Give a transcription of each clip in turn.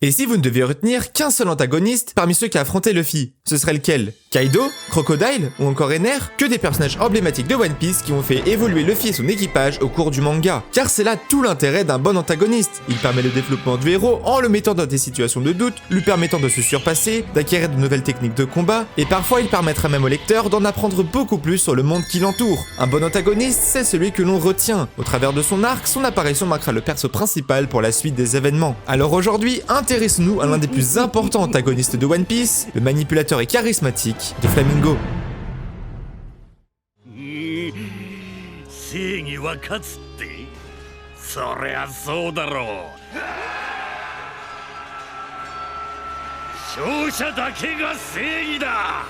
Et si vous ne deviez retenir qu'un seul antagoniste parmi ceux qui a affronté Luffy, ce serait lequel? Kaido? Crocodile? Ou encore Ener? Que des personnages emblématiques de One Piece qui ont fait évoluer Luffy et son équipage au cours du manga. Car c'est là tout l'intérêt d'un bon antagoniste. Il permet le développement du héros en le mettant dans des situations de doute, lui permettant de se surpasser, d'acquérir de nouvelles techniques de combat, et parfois il permettra même au lecteur d'en apprendre beaucoup plus sur le monde qui l'entoure. Un bon antagoniste, c'est celui que l'on retient. Au travers de son arc, son apparition marquera le perso principal pour la suite des événements. Alors aujourd'hui, intéressons-nous à l'un des plus importants antagonistes de One Piece, le manipulateur et charismatique Doflamingo. 正義は勝つってそりゃそうだろう勝者だけが正義だ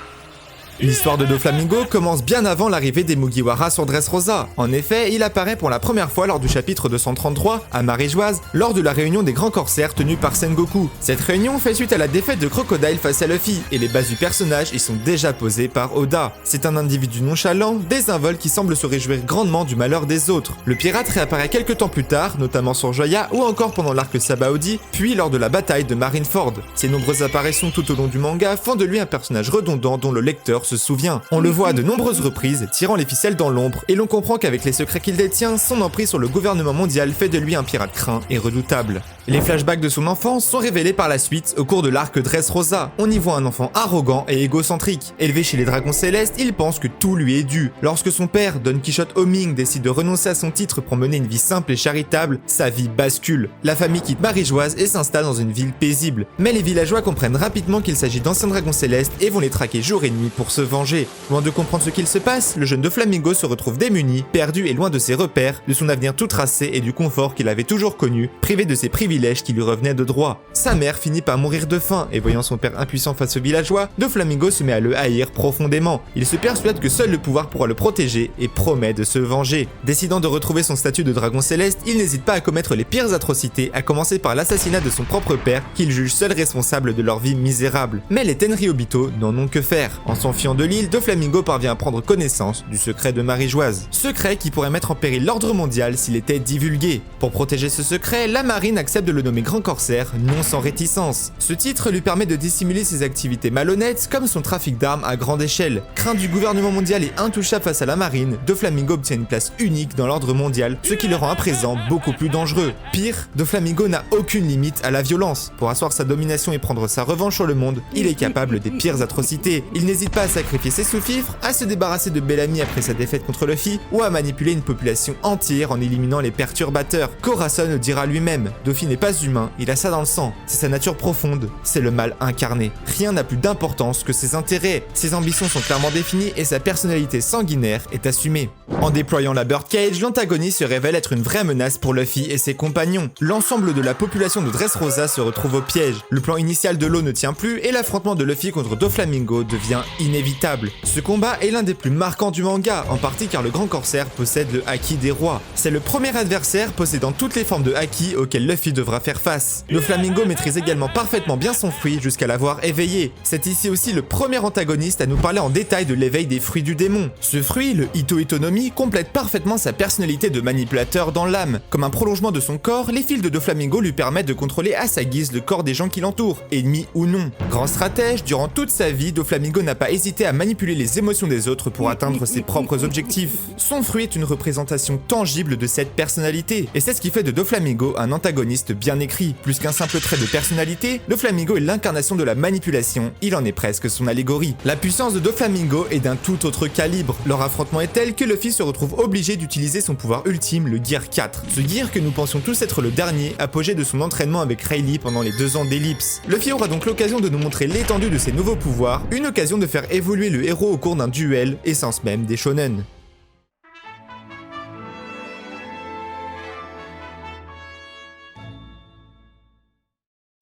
L'histoire de Doflamingo commence bien avant l'arrivée des Mugiwara sur Dressrosa. En effet, il apparaît pour la première fois lors du chapitre 233, à Maréjoise, lors de la réunion des grands corsaires tenue par Sengoku. Cette réunion fait suite à la défaite de Crocodile face à Luffy, et les bases du personnage y sont déjà posées par Oda. C'est un individu nonchalant, désinvolte qui semble se réjouir grandement du malheur des autres. Le pirate réapparaît quelques temps plus tard, notamment sur Joya ou encore pendant l'arc Sabaody, puis lors de la bataille de Marineford. Ses nombreuses apparitions tout au long du manga font de lui un personnage redondant dont le lecteur se souvient. On le voit à de nombreuses reprises, tirant les ficelles dans l'ombre, et l'on comprend qu'avec les secrets qu'il détient, son emprise sur le gouvernement mondial fait de lui un pirate craint et redoutable. Les flashbacks de son enfance sont révélés par la suite au cours de l'arc Dressrosa. On y voit un enfant arrogant et égocentrique. Élevé chez les dragons célestes, il pense que tout lui est dû. Lorsque son père, Don Quichotte Homing, décide de renoncer à son titre pour mener une vie simple et charitable, sa vie bascule. La famille quitte Maréjoise et s'installe dans une ville paisible. Mais les villageois comprennent rapidement qu'il s'agit d'anciens dragons célestes et vont les traquer jour et nuit pour se venger. Loin de comprendre ce qu'il se passe, le jeune Doflamingo se retrouve démuni, perdu et loin de ses repères, de son avenir tout tracé et du confort qu'il avait toujours connu, privé de ses privilèges qui lui revenaient de droit. Sa mère finit par mourir de faim, et voyant son père impuissant face aux villageois, Doflamingo se met à le haïr profondément. Il se persuade que seul le pouvoir pourra le protéger et promet de se venger. Décidant de retrouver son statut de dragon céleste, il n'hésite pas à commettre les pires atrocités, à commencer par l'assassinat de son propre père, qu'il juge seul responsable de leur vie misérable. Mais les Tenryobito n'en ont que faire. En s'enfuyant de l'île, Doflamingo parvient à prendre connaissance du secret de Maréjoise. Secret qui pourrait mettre en péril l'ordre mondial s'il était divulgué. Pour protéger ce secret, la marine accepte de le nommer grand corsaire, non sans réticence. Ce titre lui permet de dissimuler ses activités malhonnêtes comme son trafic d'armes à grande échelle. Craint du gouvernement mondial et intouchable face à la marine, Doflamingo obtient une place unique dans l'ordre mondial, ce qui le rend à présent beaucoup plus dangereux. Pire, Doflamingo n'a aucune limite à la violence. Pour asseoir sa domination et prendre sa revanche sur le monde, il est capable des pires atrocités. Il n'hésite pas à sacrifier ses sous-fifres, à se débarrasser de Bellamy après sa défaite contre Luffy, ou à manipuler une population entière en éliminant les perturbateurs. Corazon le dira lui-même, Doffy n'est pas humain, il a ça dans le sang, c'est sa nature profonde, c'est le mal incarné. Rien n'a plus d'importance que ses intérêts, ses ambitions sont clairement définies et sa personnalité sanguinaire est assumée. En déployant la Birdcage, l'antagoniste se révèle être une vraie menace pour Luffy et ses compagnons. L'ensemble de la population de Dressrosa se retrouve au piège. Le plan initial de l'eau ne tient plus et l'affrontement de Luffy contre Doflamingo devient inévitable. Ce combat est l'un des plus marquants du manga, en partie car le grand corsaire possède le haki des rois. C'est le premier adversaire possédant toutes les formes de haki auxquelles Luffy devra faire face. Doflamingo maîtrise également parfaitement bien son fruit jusqu'à l'avoir éveillé. C'est ici aussi le premier antagoniste à nous parler en détail de l'éveil des fruits du démon. Ce fruit, le Ito Itonomi, complète parfaitement sa personnalité de manipulateur dans l'âme. Comme un prolongement de son corps, les fils de Doflamingo lui permettent de contrôler à sa guise le corps des gens qui l'entourent, ennemis ou non. Grand stratège, durant toute sa vie, Doflamingo n'a pas hésité à manipuler les émotions des autres pour atteindre ses propres objectifs. Son fruit est une représentation tangible de cette personnalité, et c'est ce qui fait de Doflamingo un antagoniste bien écrit. Plus qu'un simple trait de personnalité, Doflamingo est l'incarnation de la manipulation, il en est presque son allégorie. La puissance de Doflamingo est d'un tout autre calibre. Leur affrontement est tel que Luffy se retrouve obligé d'utiliser son pouvoir ultime, le Gear 4. Ce Gear que nous pensions tous être le dernier, apogée de son entraînement avec Rayleigh pendant les 2 ans d'Ellipse. Luffy aura donc l'occasion de nous montrer l'étendue de ses nouveaux pouvoirs, une occasion de faire évoluer le héros au cours d'un duel, essence même des shonen.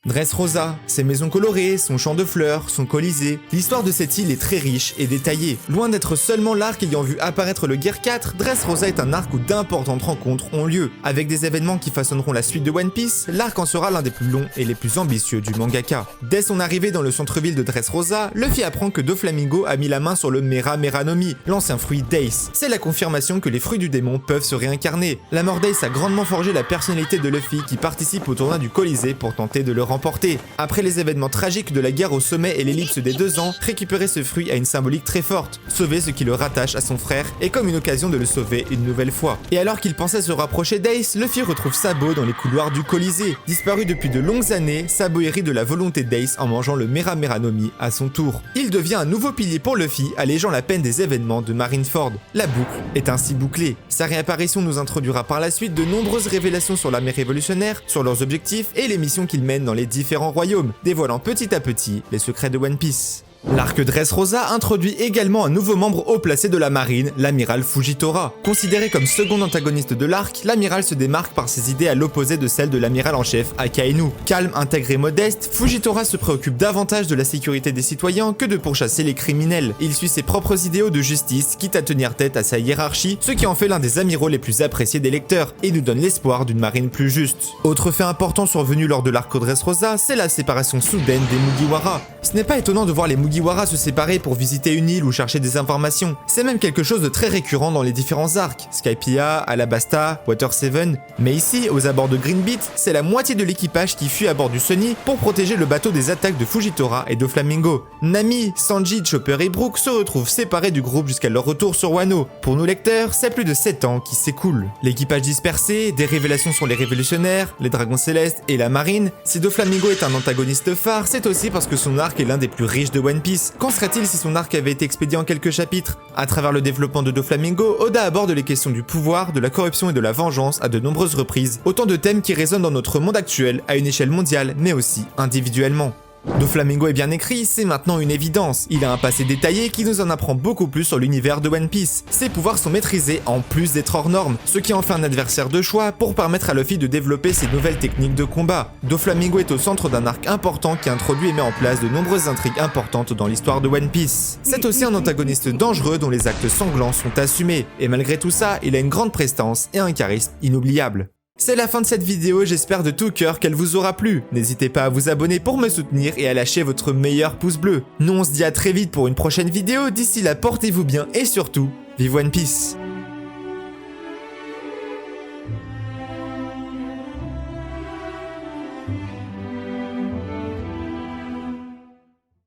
Dressrosa, ses maisons colorées, son champ de fleurs, son colisée. L'histoire de cette île est très riche et détaillée. Loin d'être seulement l'arc ayant vu apparaître le Gear 4, Dressrosa est un arc où d'importantes rencontres ont lieu. Avec des événements qui façonneront la suite de One Piece, l'arc en sera l'un des plus longs et les plus ambitieux du mangaka. Dès son arrivée dans le centre-ville de Dressrosa, Luffy apprend que Doflamingo a mis la main sur le Mera Meranomi, l'ancien fruit d'Ace. C'est la confirmation que les fruits du démon peuvent se réincarner. La mort d'Ace a grandement forgé la personnalité de Luffy qui participe au tournoi du Colisée pour tenter de le remporter. remporté. Après les événements tragiques de la guerre au sommet et l'ellipse des 2 ans, récupérer ce fruit a une symbolique très forte. Sauver ce qui le rattache à son frère est comme une occasion de le sauver une nouvelle fois. Et alors qu'il pensait se rapprocher d'Ace, Luffy retrouve Sabo dans les couloirs du Colisée. Disparu depuis de longues années, Sabo hérite de la volonté d'Ace en mangeant le Mera Mera no Mi à son tour. Il devient un nouveau pilier pour Luffy, allégeant la peine des événements de Marineford. La boucle est ainsi bouclée. Sa réapparition nous introduira par la suite de nombreuses révélations sur l'armée révolutionnaire, sur leurs objectifs et les missions qu'ils mènent dans les différents royaumes, dévoilant petit à petit les secrets de One Piece. L'arc Dressrosa introduit également un nouveau membre haut placé de la marine, l'amiral Fujitora. Considéré comme second antagoniste de l'arc, l'amiral se démarque par ses idées à l'opposé de celles de l'amiral en chef Akainu. Calme, intègre et modeste, Fujitora se préoccupe davantage de la sécurité des citoyens que de pourchasser les criminels. Il suit ses propres idéaux de justice, quitte à tenir tête à sa hiérarchie, ce qui en fait l'un des amiraux les plus appréciés des lecteurs, et nous donne l'espoir d'une marine plus juste. Autre fait important survenu lors de l'arc Dressrosa, c'est la séparation soudaine des Mugiwara. Ce n'est pas étonnant de voir les Mugiwara se séparer pour visiter une île ou chercher des informations. C'est même quelque chose de très récurrent dans les différents arcs, Skypiea, Alabasta, Water 7. Mais ici, aux abords de Green Beat, c'est la moitié de l'équipage qui fuit à bord du Sunny pour protéger le bateau des attaques de Fujitora et de Flamingo. Nami, Sanji, Chopper et Brook se retrouvent séparés du groupe jusqu'à leur retour sur Wano. Pour nous lecteurs, c'est plus de 7 ans qui s'écoulent. L'équipage dispersé, des révélations sur les révolutionnaires, les dragons célestes et la marine. Si Doflamingo est un antagoniste phare, c'est aussi parce que son arc est l'un des plus riches de One Piece. Qu'en serait-il si son arc avait été expédié en quelques chapitres? À travers le développement de Doflamingo, Oda aborde les questions du pouvoir, de la corruption et de la vengeance à de nombreuses reprises. Autant de thèmes qui résonnent dans notre monde actuel, à une échelle mondiale, mais aussi individuellement. Doflamingo est bien écrit, c'est maintenant une évidence. Il a un passé détaillé qui nous en apprend beaucoup plus sur l'univers de One Piece. Ses pouvoirs sont maîtrisés en plus d'être hors normes, ce qui en fait un adversaire de choix pour permettre à Luffy de développer ses nouvelles techniques de combat. Doflamingo est au centre d'un arc important qui introduit et met en place de nombreuses intrigues importantes dans l'histoire de One Piece. C'est aussi un antagoniste dangereux dont les actes sanglants sont assumés, et malgré tout ça, il a une grande prestance et un charisme inoubliable. C'est la fin de cette vidéo, j'espère de tout cœur qu'elle vous aura plu. N'hésitez pas à vous abonner pour me soutenir et à lâcher votre meilleur pouce bleu. Nous on se dit à très vite pour une prochaine vidéo, d'ici là portez-vous bien et surtout, vive One Piece!